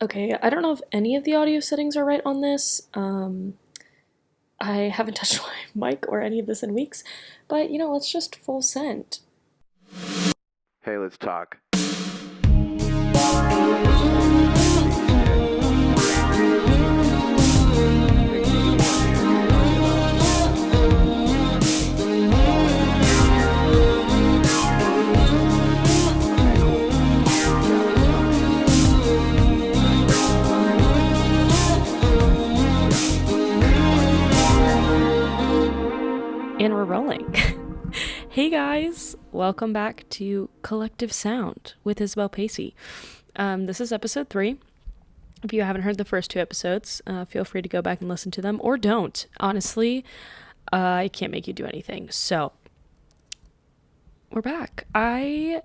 Okay, I don't know if any of the audio settings are right on this. I haven't touched my mic or any of this in weeks, but let's just full send. Hey, let's talk. And we're rolling. Hey guys, welcome back to Collective Sound with Isabel Pacey. This is episode 3. If you haven't heard the first 2 episodes, feel free to go back and listen to them, or don't. Honestly, I can't make you do anything. So, we're back. I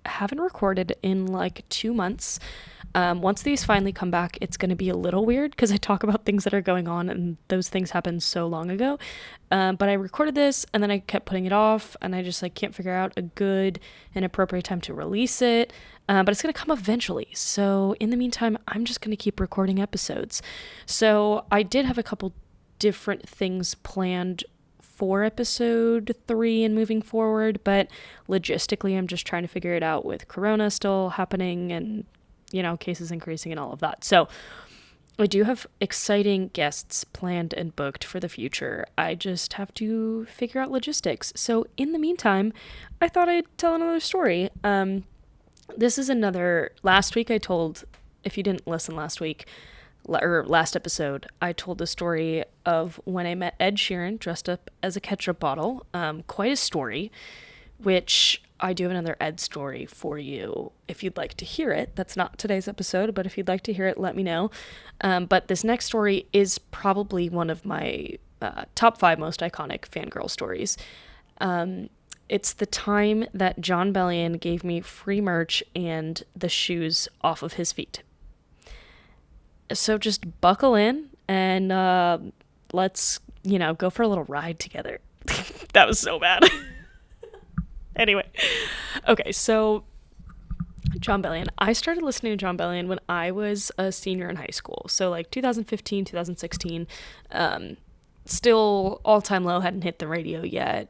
haven't recorded in like 2 months. Once these finally come back, it's going to be a little weird because I talk about things that are going on and those things happened so long ago. But I recorded this and then I kept putting it off, and I just can't figure out a good and appropriate time to release it. But it's going to come eventually. So in the meantime, I'm just going to keep recording episodes. So I did have a couple different things planned for episode 3 and moving forward, but logistically I'm just trying to figure it out with Corona still happening and cases increasing and all of that. So I do have exciting guests planned and booked for the future. I just have to figure out logistics. So in the meantime, I thought I'd tell another story. This is another, last week I told, if you didn't listen last week, or last episode, I told the story of when I met Ed Sheeran dressed up as a ketchup bottle. Quite a story, which I do have another Ed story for you if you'd like to hear it. That's not today's episode, but if you'd like to hear it, let me know. But this next story is probably one of my top 5 most iconic fangirl stories. It's the time that John Bellion gave me free merch and the shoes off of his feet. So just buckle in and let's, go for a little ride together. That was so bad. Anyway, okay, so John Bellion. I started listening to John Bellion when I was a senior in high school. So like 2015, 2016. Still all time low, hadn't hit the radio yet.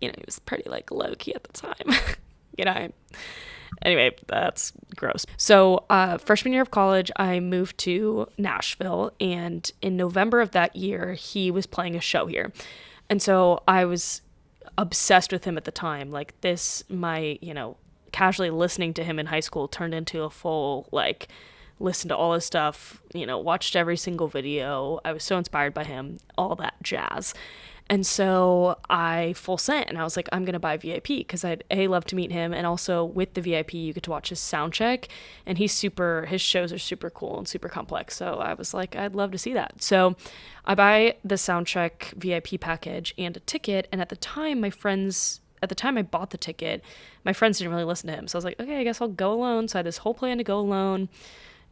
It was pretty like low key at the time. Anyway, that's gross. So freshman year of college, I moved to Nashville, and in November of that year, he was playing a show here. And so I was obsessed with him at the time. Like this, casually listening to him in high school turned into a full, listen to all his stuff, watched every single video. I was so inspired by him, all that jazz. And so I full sent, and I was like, I'm going to buy VIP because I'd love to meet him. And also with the VIP, you get to watch his sound check, and his shows are super cool and super complex. So I was like, I'd love to see that. So I buy the sound check VIP package and a ticket. And at the time I bought the ticket, my friends didn't really listen to him. So I was like, okay, I guess I'll go alone. So I had this whole plan to go alone.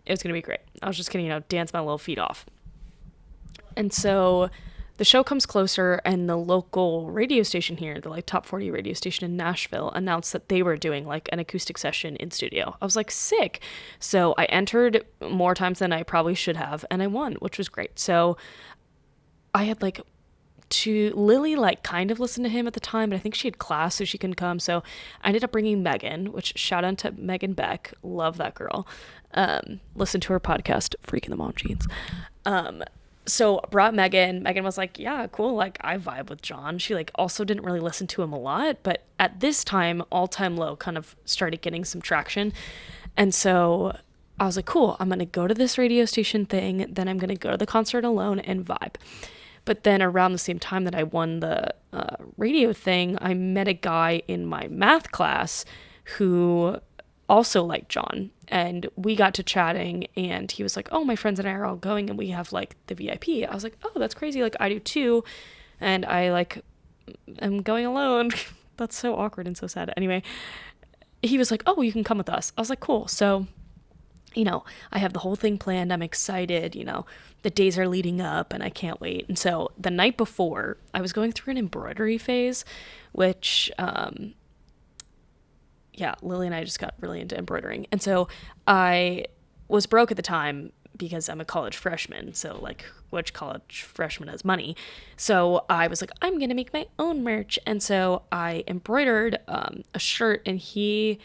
It was going to be great. I was just going to, dance my little feet off. And so the show comes closer, and the local radio station here, the top 40 radio station in Nashville, announced that they were doing an acoustic session in studio. I was like, sick. So I entered more times than I probably should have, and I won, which was great. So I had Lily kind of listened to him at the time, but I think she had class, so she couldn't come. So I ended up bringing Megan, which shout out to Megan Beck. Love that girl. Listen to her podcast, Freaking the Mom Jeans. So brought Megan. Megan was like, yeah, cool. I vibe with John. She also didn't really listen to him a lot, but at this time, All Time Low kind of started getting some traction. And so I was like, cool, I'm going to go to this radio station thing. Then I'm going to go to the concert alone and vibe. But then around the same time that I won the radio thing, I met a guy in my math class who also liked John, and we got to chatting, and he was like, oh, my friends and I are all going, and we have the VIP. I was like, oh, that's crazy. I do too. And I am going alone. That's so awkward and so sad. Anyway, he was like, oh, you can come with us. I was like, cool. So, I have the whole thing planned. I'm excited, the days are leading up and I can't wait. And so the night before, I was going through an embroidery phase, which, yeah, Lily and I just got really into embroidering. And so I was broke at the time because I'm a college freshman. So, like, which college freshman has money? So I was like, I'm going to make my own merch. And so I embroidered a shirt, and he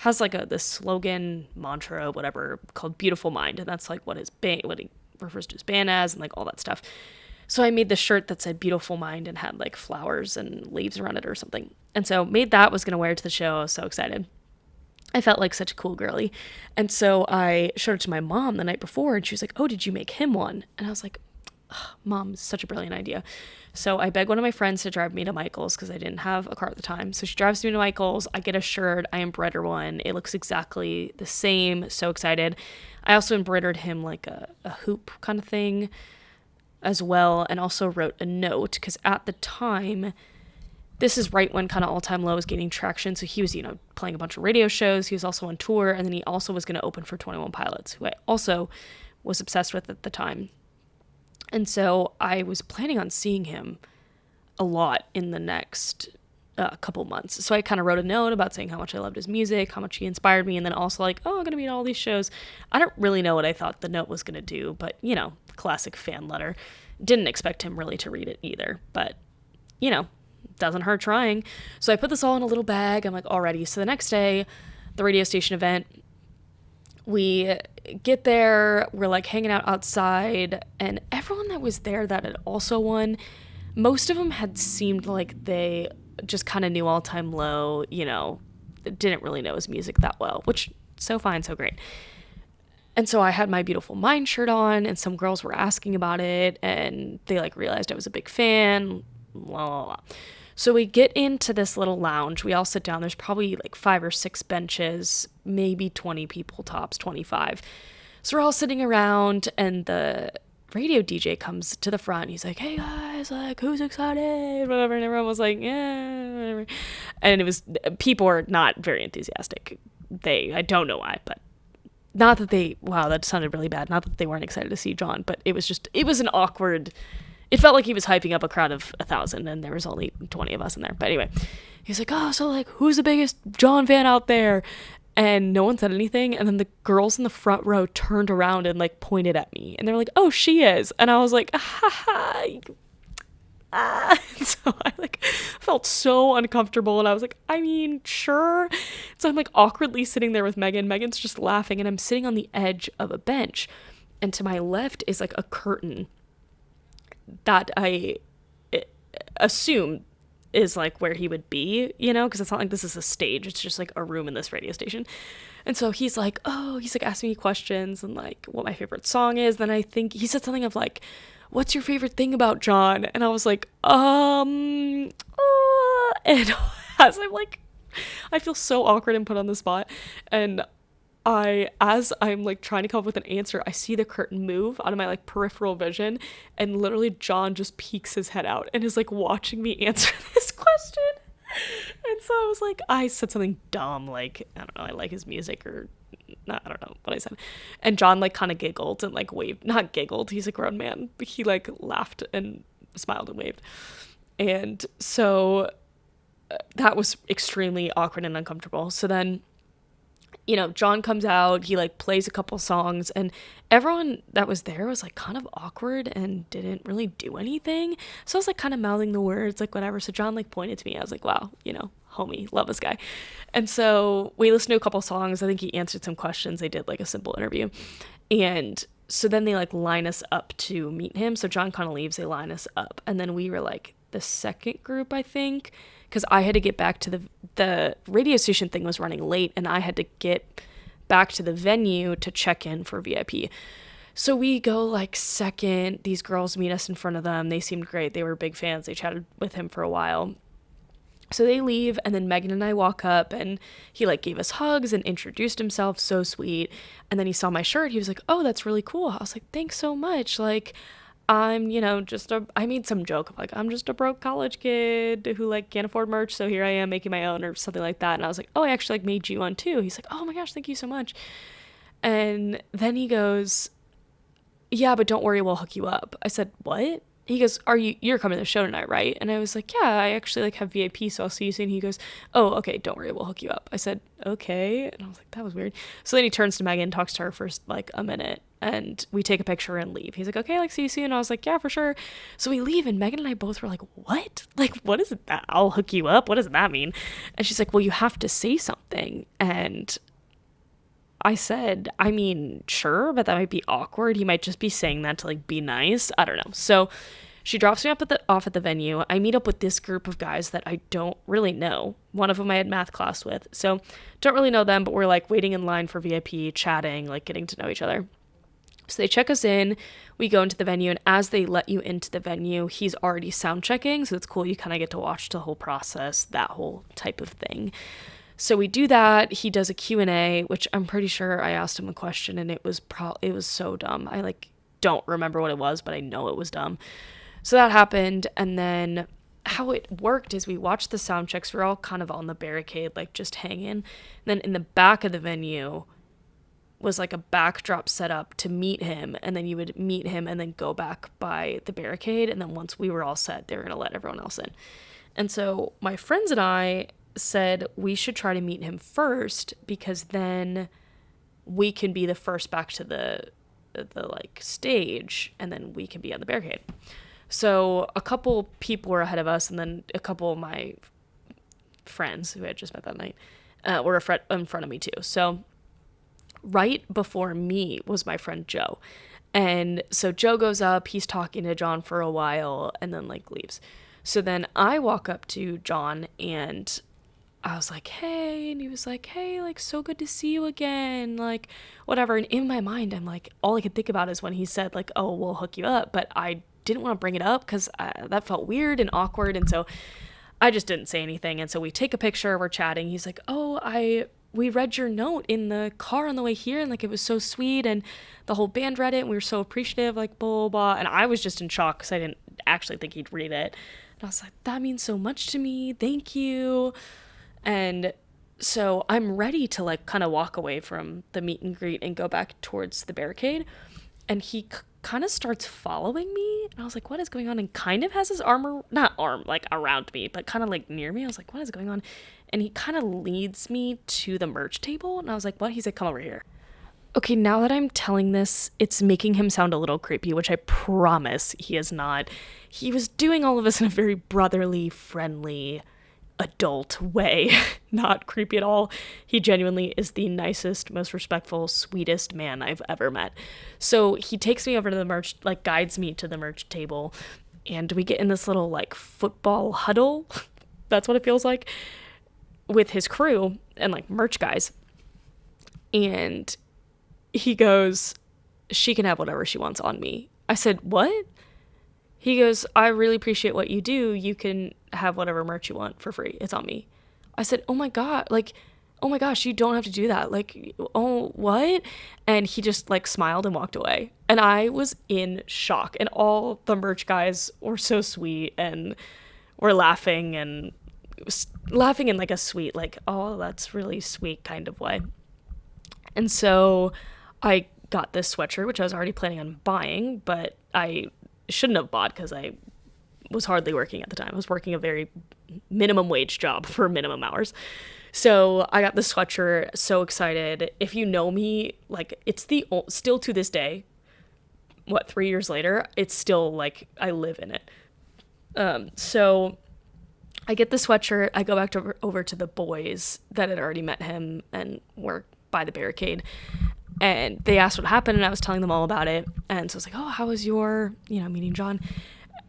has like this slogan, mantra, whatever, called Beautiful Mind. And that's like what what he refers to his band as, and like all that stuff. So I made this shirt that said Beautiful Mind and had like flowers and leaves around it or something. And so made that, was going to wear it to the show. I was so excited. I felt like such a cool girly. And so I showed it to my mom the night before, and she was like, oh, did you make him one? And I was like, Mom, such a brilliant idea. So I begged one of my friends to drive me to Michael's because I didn't have a car at the time. So she drives me to Michael's. I get a shirt. I embroider one. It looks exactly the same. So excited. I also embroidered him like a hoop kind of thing as well, and also wrote a note because at the time, this is right when kind of All Time Low was gaining traction. So he was, playing a bunch of radio shows. He was also on tour, and then he also was going to open for 21 Pilots, who I also was obsessed with at the time. And so I was planning on seeing him a lot in the next couple months. So I kind of wrote a note about saying how much I loved his music, how much he inspired me, and then also like, oh, I'm going to be at all these shows. I don't really know what I thought the note was going to do, but, classic fan letter. Didn't expect him really to read it either, but, doesn't hurt trying. So I put this all in a little bag. I'm like, alrighty. So the next day, the radio station event, we get there, we're like hanging out outside, and everyone that was there that had also won, most of them had seemed like they just kind of knew All Time Low, didn't really know his music that well, which so fine, so great. And so I had my Beautiful Mind shirt on, and some girls were asking about it, and they like realized I was a big fan, blah, blah, blah. So we get into this little lounge. We all sit down. There's probably like 5 or 6 benches, maybe 20 people tops, 25. So we're all sitting around, and the radio DJ comes to the front. He's like, hey guys, like, who's excited? Whatever. And everyone was like, yeah, whatever. And people are not very enthusiastic. I don't know why, but not that wow, that sounded really bad. Not that they weren't excited to see John, but it was an awkward, it felt like he was hyping up a crowd of 1,000 and there was only 20 of us in there. But anyway, he's like, oh, so like, who's the biggest John fan out there? And no one said anything. And then the girls in the front row turned around and like pointed at me, and they're like, oh, she is. And I was like, ha ha. So I like felt so uncomfortable, and I was like, I mean, sure. So I'm like awkwardly sitting there with Megan. Megan's just laughing, and I'm sitting on the edge of a bench, and to my left is like a curtain that I assume is like where he would be, because it's not like this is a stage. It's just like a room in this radio station. And so he's like asking me questions and like what my favorite song is. Then I think he said something of like, what's your favorite thing about John? And I was like, and as I'm like, I feel so awkward and put on the spot. And as I'm like trying to come up with an answer, I see the curtain move out of my like peripheral vision, and literally John just peeks his head out and is like watching me answer this question. And so I was like, I said something dumb, like, I don't know, I like his music, or not, I don't know what I said. And John like kind of giggled and like waved, not giggled, he's a grown man, but he like laughed and smiled and waved. And so that was extremely awkward and uncomfortable. So then, John comes out, he like plays a couple songs, and everyone that was there was like kind of awkward and didn't really do anything. So I was like kind of mouthing the words, like whatever. So John like pointed to me. I was like, wow, homie, love this guy. And so we listened to a couple songs. I think he answered some questions. They did like a simple interview. And so then they like line us up to meet him. So John kind of leaves, they line us up. And then we were like the second group, I think, because I had to get back to the radio station thing was running late, and I had to get back to the venue to check in for VIP. So we go like second. These girls meet us in front of them. They seemed great. They were big fans. They chatted with him for a while. So they leave, and then Megan and I walk up, and he like gave us hugs and introduced himself. So sweet. And then he saw my shirt. He was like, oh, that's really cool. I was like, thanks so much. Like, I'm, I made some joke of like, I'm just a broke college kid who like can't afford merch, so here I am making my own or something like that. And I was like, oh, I actually like made you one too. He's like, oh my gosh, thank you so much. And then he goes, yeah, but don't worry, we'll hook you up. I said, what? He goes, you're coming to the show tonight, right? And I was like, yeah, I actually like have VIP, so I'll see you soon. He goes, oh, okay, don't worry, we'll hook you up. I said, okay. And I was like, that was weird. So then he turns to Megan, talks to her for like a minute, and we take a picture and leave. He's like, okay, like see you soon. And I was like, yeah, for sure. So we leave, and Megan and I both were like, what? Like, what is that? I'll hook you up. What does that mean? And she's like, well, you have to say something. And I said, I mean, sure, but that might be awkward. He might just be saying that to like be nice. I don't know. So she drops me off at the venue. I meet up with this group of guys that I don't really know. One of them I had math class with. So don't really know them, but we're like waiting in line for VIP, chatting, like getting to know each other. So they check us in, we go into the venue, and as they let you into the venue, he's already sound checking. So it's cool. You kind of get to watch the whole process, that whole type of thing. So we do that. He does a Q&A, which I'm pretty sure I asked him a question, and it was so dumb. I like don't remember what it was, but I know it was dumb. So that happened, and then how it worked is we watched the sound checks. We're all kind of on the barricade, like just hanging. And then in the back of the venue was like a backdrop set up to meet him, and then you would meet him and then go back by the barricade, and then once we were all set, they were going to let everyone else in. And so my friends and I said we should try to meet him first, because then we can be the first back to the like stage, and then we can be on the barricade. So a couple people were ahead of us, and then a couple of my friends who I had just met that night were in front of me too. So right before me was my friend Joe. And so Joe goes up, he's talking to John for a while, and then like leaves. So then I walk up to John, and I was like, hey, and he was like, hey, like, so good to see you again, like, whatever. And in my mind, I'm like, all I could think about is when he said, like, oh, we'll hook you up, but I didn't want to bring it up because that felt weird and awkward, and so I just didn't say anything. And so we take a picture, we're chatting, he's like, oh, we read your note in the car on the way here, and like it was so sweet, and the whole band read it, and we were so appreciative, like blah blah blah. And I was just in shock because I didn't actually think he'd read it, and I was like, that means so much to me, thank you. And so I'm ready to like kind of walk away from the meet and greet and go back towards the barricade, and he kind of starts following me, and I was like, what is going on? And kind of has his not arm like around me, but kind of like near me. I was like, what is going on? And he kind of leads me to the merch table, and I was like, what? He's like, come over here. Okay, now that I'm telling this, it's making him sound a little creepy, which I promise he is not. He was doing all of this in a very brotherly, friendly, adult way. Not creepy at all. He genuinely is the nicest, most respectful, sweetest man I've ever met. So he takes me over to the merch, like guides me to the merch table, and we get in this little like football huddle. That's what it feels like, with his crew and like merch guys. And he goes, she can have whatever she wants on me. I said, what? He goes, I really appreciate what you do. You can have whatever merch you want for free. It's on me. I said, oh my God, like, oh my gosh, you don't have to do that. Like, oh, what? And he just like smiled and walked away. And I was in shock. And all the merch guys were so sweet and were laughing, and laughing in like a sweet, like, oh, that's really sweet kind of way. And so I got this sweatshirt, which I was already planning on buying, but I shouldn't have bought because I was hardly working at the time. I was working a very minimum wage job for minimum hours. So I got the sweatshirt, so excited. If you know me, like, it's still to this day, 3 years later, it's still like I live in it. So I get the sweatshirt, I go back over to the boys that had already met him and were by the barricade, and they asked what happened, and I was telling them all about it. And so I was like, oh, how was your, meeting John?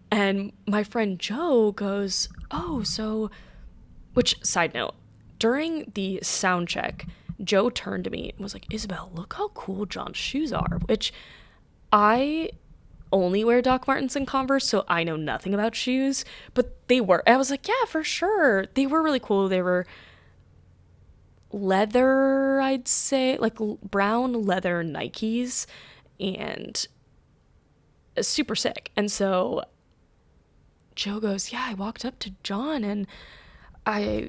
And my friend Joe goes, oh, so, which, side note, during the sound check, Joe turned to me and was like, Isabel, look how cool John's shoes are, which I only wear Doc Martens and Converse, so I know nothing about shoes, but they were. I was like, yeah, for sure. They were really cool. They were leather, I'd say, like brown leather Nikes, and super sick. And so Joe goes, yeah, I walked up to John and I,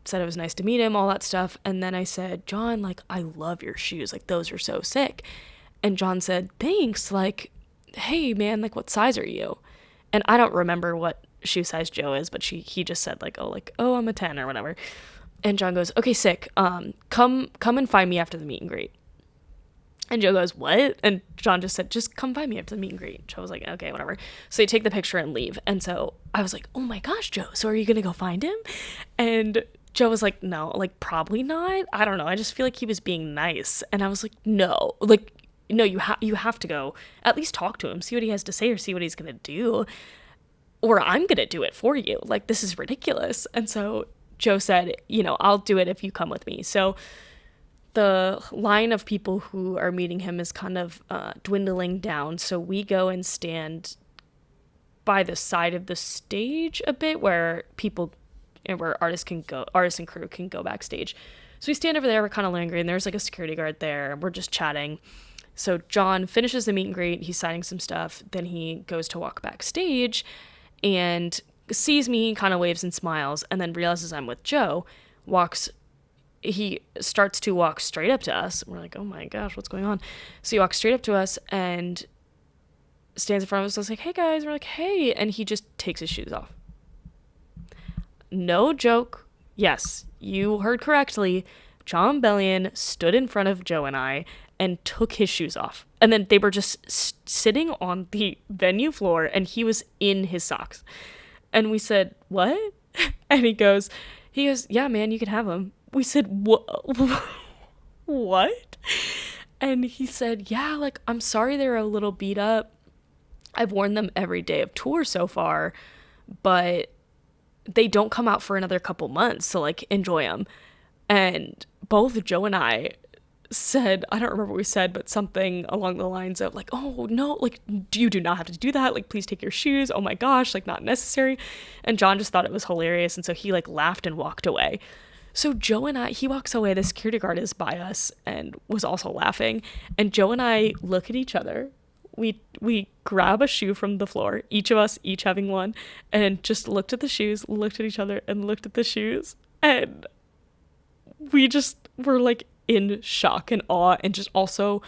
said it was nice to meet him, all that stuff. And then I said, John, like, I love your shoes. Like, those are so sick. And John said, thanks. Like, hey, man, like, what size are you? And I don't remember what shoe size Joe is, but he just said oh, I'm a 10 or whatever. And John goes, okay, sick. Come and find me after the meet and greet. And Joe goes, what? And John just said, just come find me after the meet and greet. Joe was like, okay, whatever. So they take the picture and leave. And so I was like, oh my gosh, Joe, so are you going to go find him? And Joe was like, no, like, probably not. I don't know. I just feel like he was being nice. And I was like, no, you have to go at least talk to him, see what he has to say or see what he's going to do. Or I'm going to do it for you. Like, this is ridiculous. And so Joe said, I'll do it if you come with me. So the line of people who are meeting him is kind of dwindling down. So we go and stand by the side of the stage a bit where artists and crew can go backstage. So we stand over there, we're kind of lingering. There's like a security guard there. We're just chatting. So John finishes the meet and greet. He's signing some stuff. Then he goes to walk backstage and sees me, kind of waves and smiles, and then realizes I'm with Joe. He starts to walk straight up to us. We're like, oh my gosh, what's going on? So he walks straight up to us and stands in front of us. I was like, hey guys. We're like, hey. And he just takes his shoes off. No joke. Yes, you heard correctly. John Bellion stood in front of Joe and I and took his shoes off. And then they were just sitting on the venue floor and he was in his socks. And we said, what? And he goes, yeah, man, you can have them. We said, what? And he said, yeah, like, I'm sorry they're a little beat up. I've worn them every day of tour so far, but they don't come out for another couple months, so, like, enjoy them. And both Joe and I said, I don't remember what we said, but something along the lines of, like, oh, no, like, you do not have to do that. Like, please take your shoes. Oh, my gosh, like, not necessary. And John just thought it was hilarious, and so he, like, laughed and walked away. So Joe and I, he walks away, the security guard is by us and was also laughing. And Joe and I look at each other. We grab a shoe from the floor, each of us, each having one, and just looked at the shoes, looked at each other, and looked at the shoes. And we just were, like, in shock and awe, and just also,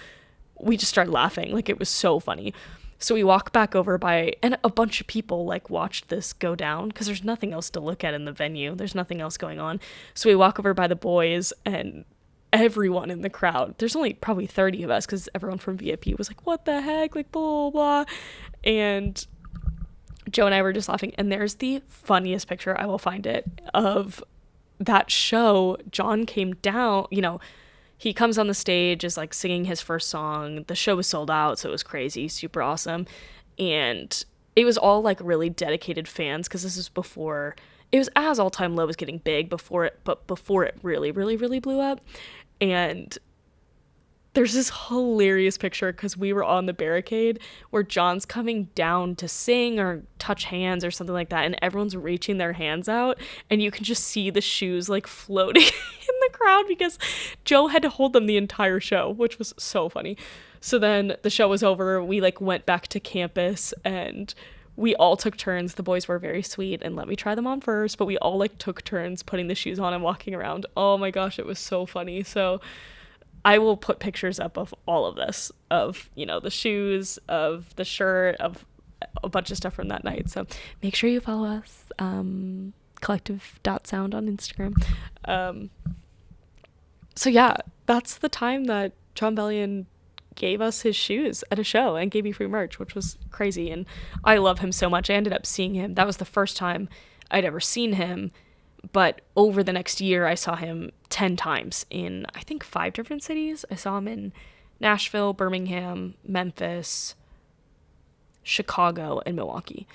we just started laughing. Like, it was so funny. So we walk back over and a bunch of people, like, watched this go down because there's nothing else to look at in the venue. There's nothing else going on. So we walk over by the boys, and everyone in the crowd, there's only probably 30 of us because everyone from VIP was like, what the heck, like, blah, blah, blah. And Joe and I were just laughing. And there's the funniest picture, I will find it, of that show. John came down, he comes on the stage, is, like, singing his first song. The show was sold out, so it was crazy, super awesome. And it was all, like, really dedicated fans, because this is before, it was as All Time Low was getting big, before it really, really, really blew up. And there's this hilarious picture, because we were on the barricade, where John's coming down to sing or touch hands or something like that, and everyone's reaching their hands out, and you can just see the shoes, like, floating in the crowd, because Joe had to hold them the entire show, which was so funny. So then the show was over, we, like, went back to campus, and we all took turns. The boys were very sweet and let me try them on first, but we all, like, took turns putting the shoes on and walking around. Oh my gosh, it was so funny. So I will put pictures up of all of this, of, the shoes, of the shirt, of a bunch of stuff from that night. So make sure you follow us, collective.sound on Instagram. So yeah, that's the time that John Bellion gave us his shoes at a show and gave me free merch, which was crazy. And I love him so much. I ended up seeing him. That was the first time I'd ever seen him. But over the next year, I saw him 10 times in, I think, 5 different cities. I saw him in Nashville, Birmingham, Memphis, Chicago, and Milwaukee.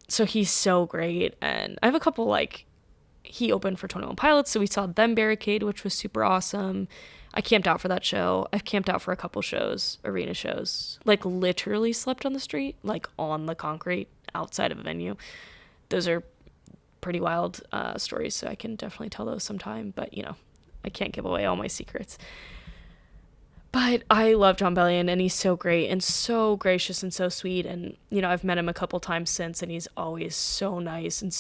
So he's so great. And I have a couple, like, he opened for 21 Pilots, so we saw them barricade, which was super awesome. I camped out for that show. I've camped out for a couple shows, arena shows. Like, literally slept on the street, like, on the concrete outside of a venue. Those are pretty wild stories, so I can definitely tell those sometime, but I can't give away all my secrets. But I love John Bellion, and he's so great and so gracious and so sweet, and I've met him a couple times since, and he's always so nice, and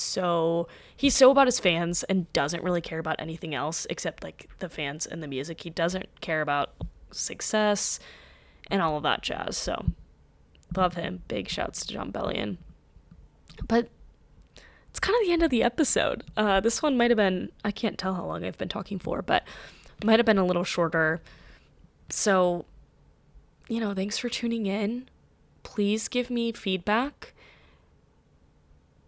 he's so about his fans and doesn't really care about anything else except, like, the fans and the music. He doesn't care about success and all of that jazz. So Love him. Big shouts to John Bellion. But it's kind of the end of the episode. This one might have been, I can't tell how long I've been talking for, but might have been a little shorter. So, thanks for tuning in. Please give me feedback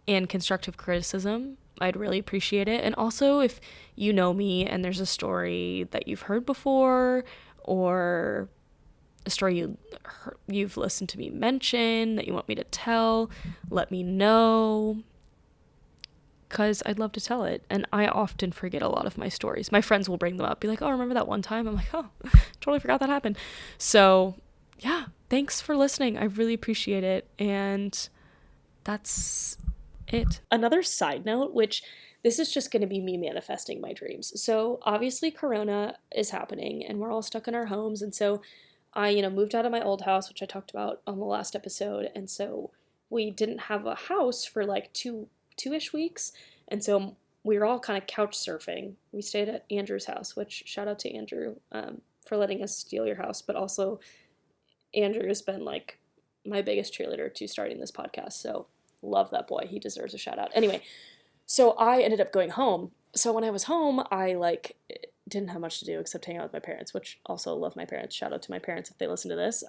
and constructive criticism. I'd really appreciate it. And also, if you know me and there's a story that you've heard before, or a story you've listened to me mention that you want me to tell, let me know, because I'd love to tell it. And I often forget a lot of my stories. My friends will bring them up, be like, oh, remember that one time? I'm like, oh, totally forgot that happened. So yeah, thanks for listening. I really appreciate it. And that's it. Another side note, which this is just going to be me manifesting my dreams. So obviously Corona is happening and we're all stuck in our homes. And so I, moved out of my old house, which I talked about on the last episode. And so we didn't have a house for like two-ish weeks. And so we were all kind of couch surfing. We stayed at Andrew's house, which shout out to Andrew for letting us steal your house. But also Andrew has been like my biggest cheerleader to starting this podcast. So love that boy. He deserves a shout out. Anyway, so I ended up going home. So when I was home, I didn't have much to do except hang out with my parents, which also love my parents. Shout out to my parents if they listen to this.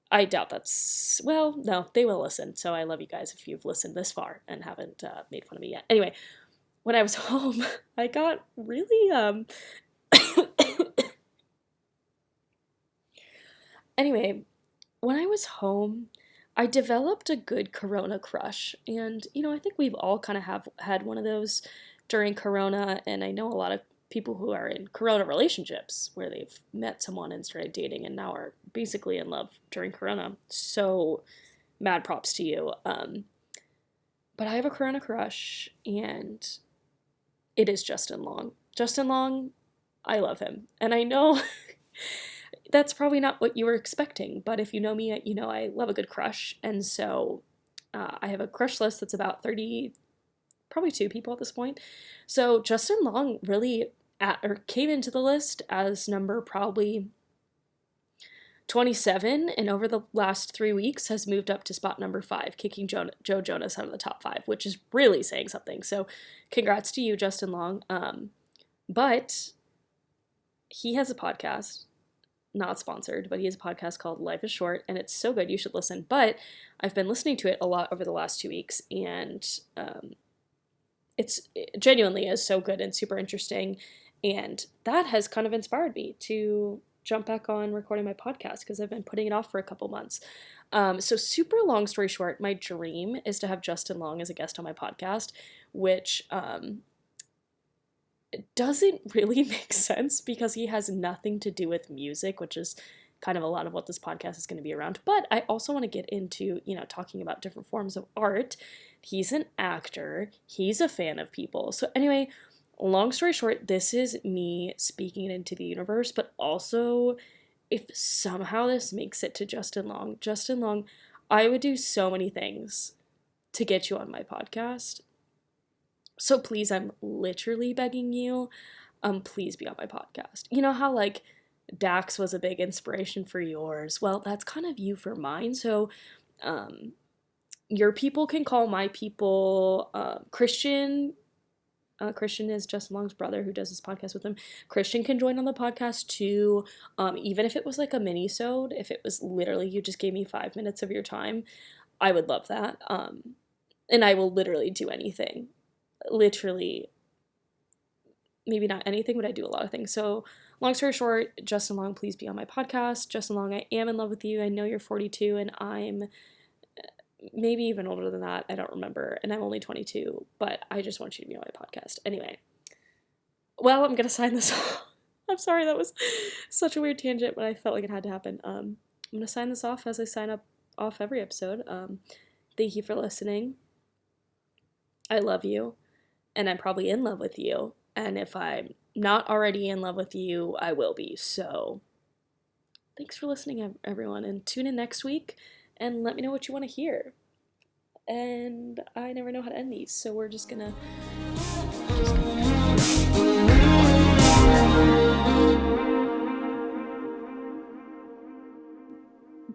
I doubt no, they will listen. So I love you guys if you've listened this far and haven't made fun of me yet. Anyway, when I was home, I got really, anyway, when I was home, I developed a good Corona crush. And, I think we've all kind of had one of those during Corona. And I know a lot of people who are in Corona relationships where they've met someone and started dating and now are basically in love during Corona. So mad props to you. But I have a Corona crush and it is Justin Long. Justin Long, I love him. And I know that's probably not what you were expecting, but if you know me, you know I love a good crush. And so I have a crush list that's about 30, probably 2 people at this point. So Justin Long really came into the list as number probably 27, and over the last 3 weeks has moved up to spot number 5, kicking Joe Jonas out of the top 5, which is really saying something. So congrats to you, Justin Long. But he has a podcast, not sponsored, but he has a podcast called Life is Short, and it's so good, you should listen. But I've been listening to it a lot over the last 2 weeks, and it genuinely is so good and super interesting, and that has kind of inspired me to jump back on recording my podcast because I've been putting it off for a couple months. So super long story short, my dream is to have Justin Long as a guest on my podcast, which doesn't really make sense because he has nothing to do with music, which is kind of a lot of what this podcast is going to be around. But I also want to get into, talking about different forms of art. He's an actor. He's a fan of people. So anyway, long story short, this is me speaking it into the universe, but also if somehow this makes it to Justin Long, I would do so many things to get you on my podcast. So please, I'm literally begging you, please be on my podcast. You know how Dax was a big inspiration for yours? Well, that's kind of you for mine. So, your people can call my people, Christian. Christian is Justin Long's brother who does this podcast with him. Christian can join on the podcast too. Even if it was like a mini-sode, if it was literally you just gave me 5 minutes of your time, I would love that. And I will literally do anything. Literally, maybe not anything, but I do a lot of things. So long story short, Justin Long, please be on my podcast. Justin Long, I am in love with you. I know you're 42 and I'm maybe even older than that. I don't remember. And I'm only 22, but I just want you to be on my podcast. Anyway, well, I'm going to sign this off. I'm sorry, that was such a weird tangent, but I felt like it had to happen. I'm going to sign this off as I sign off every episode. Thank you for listening. I love you, and I'm probably in love with you. And if I'm not already in love with you, I will be. So thanks for listening, everyone, and tune in next week and let me know what you want to hear. And I never know how to end these, so we're just gonna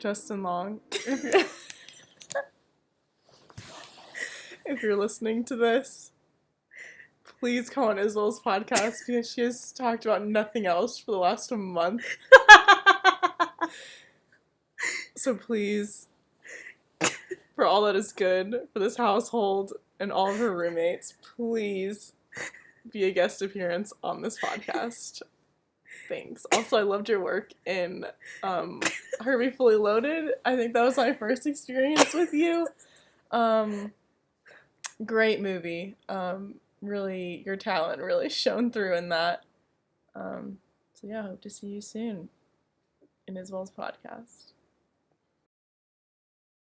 Justin Long. If you're listening to this, please come on Isabel's podcast because she has talked about nothing else for the last month. So please, for all that is good for this household and all of her roommates, please be a guest appearance on this podcast. Thanks. Also, I loved your work in Herbie Fully Loaded. I think that was my first experience with you. Great movie. Really, your talent really shone through in that. So yeah, hope to see you soon in Isabel's podcast.